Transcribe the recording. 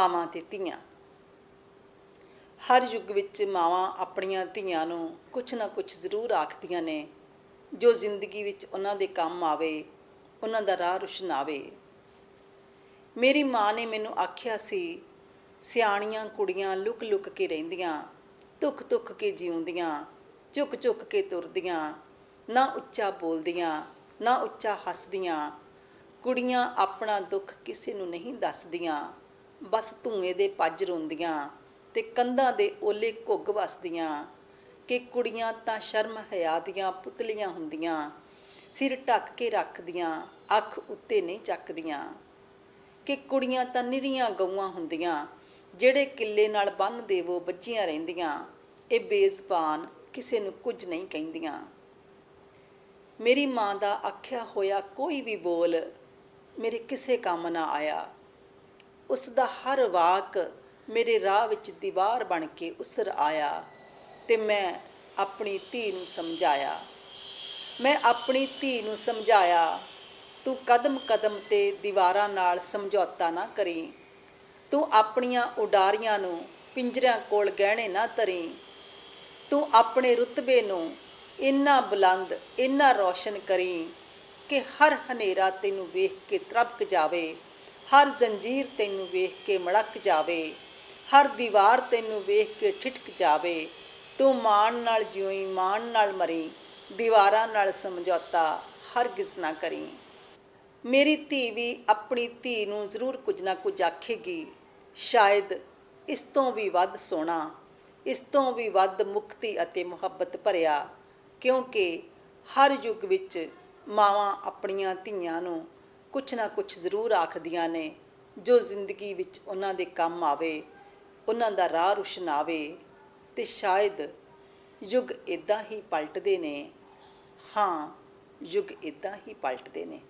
ਮਾਵਾਂ ਤੇ ਧੀਆਂ। ਹਰ ਯੁੱਗ ਵਿੱਚ ਮਾਵਾਂ ਆਪਣੀਆਂ ਧੀਆਂ ਨੂੰ ਕੁਛ ਨਾ ਕੁਛ ਜ਼ਰੂਰ ਆਖਦੀਆਂ ਨੇ ਜੋ ਜ਼ਿੰਦਗੀ ਵਿੱਚ ਉਹਨਾਂ ਦੇ ਕੰਮ ਆਵੇ, ਉਹਨਾਂ ਦਾ ਰਾਹ ਰੁਸ਼ਨਾਵੇ। ਮੇਰੀ ਮਾਂ ਨੇ ਮੈਨੂੰ ਆਖਿਆ ਸੀ, ਸਿਆਣੀਆਂ ਕੁੜੀਆਂ ਲੁਕ ਲੁਕ ਕੇ ਰਹਿੰਦੀਆਂ, ਧੁੱਖ ਧੁੱਖ ਕੇ ਜਿਉਂਦੀਆਂ, ਝੁਕ ਝੁਕ ਕੇ ਤੁਰਦੀਆਂ, ਨਾ ਉੱਚਾ ਬੋਲਦੀਆਂ ਨਾ ਉੱਚਾ ਹੱਸਦੀਆਂ। ਕੁੜੀਆਂ ਆਪਣਾ ਦੁੱਖ ਕਿਸੇ ਨੂੰ ਨਹੀਂ ਦੱਸਦੀਆਂ, ਬਸ ਧੂਏ ਦੇ ਪੱਜ ਰੋਂਦੀਆਂ ਤੇ ਕੰਧਾਂ ਦੇ ਓਲੇ ਘੁੱਗ ਵਸਦੀਆਂ। ਕਿ ਕੁੜੀਆਂ ਤਾਂ ਸ਼ਰਮ ਹਯਾ ਦੀਆਂ ਪੁਤਲੀਆਂ ਹੁੰਦੀਆਂ, ਸਿਰ ਢੱਕ ਕੇ ਰੱਖਦੀਆਂ, ਅੱਖ ਉੱਤੇ ਨਹੀਂ ਚੱਕਦੀਆਂ। ਕਿ ਕੁੜੀਆਂ ਤਾਂ ਨਿਰੀਆਂ ਗਊਆਂ ਹੁੰਦੀਆਂ, ਜਿਹੜੇ ਕਿੱਲੇ ਨਾਲ ਬੰਨ੍ਹ ਦੇਵੋ ਬੱਝੀਆਂ ਰਹਿੰਦੀਆਂ। ਇਹ ਬੇਜ਼ੁਬਾਨ ਕਿਸੇ ਨੂੰ ਕੁਝ ਨਹੀਂ ਕਹਿੰਦੀਆਂ। ਮੇਰੀ ਮਾਂ ਦਾ ਆਖਿਆ ਹੋਇਆ ਕੋਈ ਵੀ ਬੋਲ ਮੇਰੇ ਕਿਸੇ ਕੰਮ ਨਾ ਆਇਆ। ਉਸ ਦਾ ਹਰ ਵਾਕ ਮੇਰੇ ਰਾਹ ਵਿੱਚ ਦੀਵਾਰ ਬਣ ਕੇ ਉਸਰ ਆਇਆ ਤੇ ਮੈਂ ਆਪਣੀ ਧੀ ਨੂੰ ਸਮਝਾਇਆ। ਮੈਂ ਆਪਣੀ ਧੀ ਨੂੰ ਸਮਝਾਇਆ, ਤੂੰ ਕਦਮ ਕਦਮ 'ਤੇ ਦੀਵਾਰਾਂ ਨਾਲ ਸਮਝੌਤਾ ਨਾ ਕਰੀ। ਤੂੰ ਆਪਣੀਆਂ ਉਡਾਰੀਆਂ ਨੂੰ ਪਿੰਜਰਿਆਂ ਕੋਲ ਗਹਿਣੇ ਨਾ ਧਰੀ। ਤੂੰ ਆਪਣੇ ਰੁਤਬੇ ਨੂੰ ਇੰਨਾ ਬੁਲੰਦ ਇੰਨਾ ਰੌਸ਼ਨ ਕਰੀ ਕਿ ਹਰ ਹਨੇਰਾ ਤੈਨੂੰ ਵੇਖ ਕੇ ਤਰਬਕ ਜਾਵੇ, ਹਰ ਜੰਜੀਰ ਤੈਨੂੰ ਵੇਖ ਕੇ ਮੜਕ ਜਾਵੇ, ਹਰ ਦੀਵਾਰ ਤੈਨੂੰ ਵੇਖ ਕੇ ਠਿਠਕ ਜਾਵੇ। ਤੂੰ ਮਾਣ ਨਾਲ ਜਿਉਈ ਮਾਣ ਨਾਲ ਮਰੀ, ਦੀਵਾਰਾਂ ਨਾਲ ਸਮਝੌਤਾ ਹਰਗਿਜ਼ ਨਾ ਕਰੀ। ਮੇਰੀ ਧੀ ਵੀ ਆਪਣੀ ਧੀ ਨੂੰ ਜ਼ਰੂਰ ਕੁਝ ਨਾ ਕੁਝ ਆਖੇਗੀ, ਸ਼ਾਇਦ ਇਸ ਤੋਂ ਵੀ ਵੱਧ ਸੋਹਣਾ, ਇਸ ਤੋਂ ਵੀ ਵੱਧ ਮੁਕਤੀ ਅਤੇ ਮੁਹੱਬਤ ਭਰਿਆ। ਕਿਉਂਕਿ ਹਰ ਯੁੱਗ ਵਿੱਚ ਮਾਵਾਂ ਆਪਣੀਆਂ ਧੀਆਂ ਨੂੰ ਕੁਛ ਨਾ ਕੁਛ ਜ਼ਰੂਰ ਆਖਦੀਆਂ ਨੇ ਜੋ ਜ਼ਿੰਦਗੀ ਵਿੱਚ ਉਹਨਾਂ ਦੇ ਕੰਮ ਆਵੇ, ਉਹਨਾਂ ਦਾ ਰਾਹ ਰੁਸ਼ਨਾਵੇ। ਤੇ ਸ਼ਾਇਦ ਯੁੱਗ ਇੱਦਾਂ ਹੀ ਪਲਟਦੇ ਨੇ। ਹਾਂ, ਯੁੱਗ ਇੱਦਾਂ ਹੀ ਪਲਟਦੇ ਨੇ।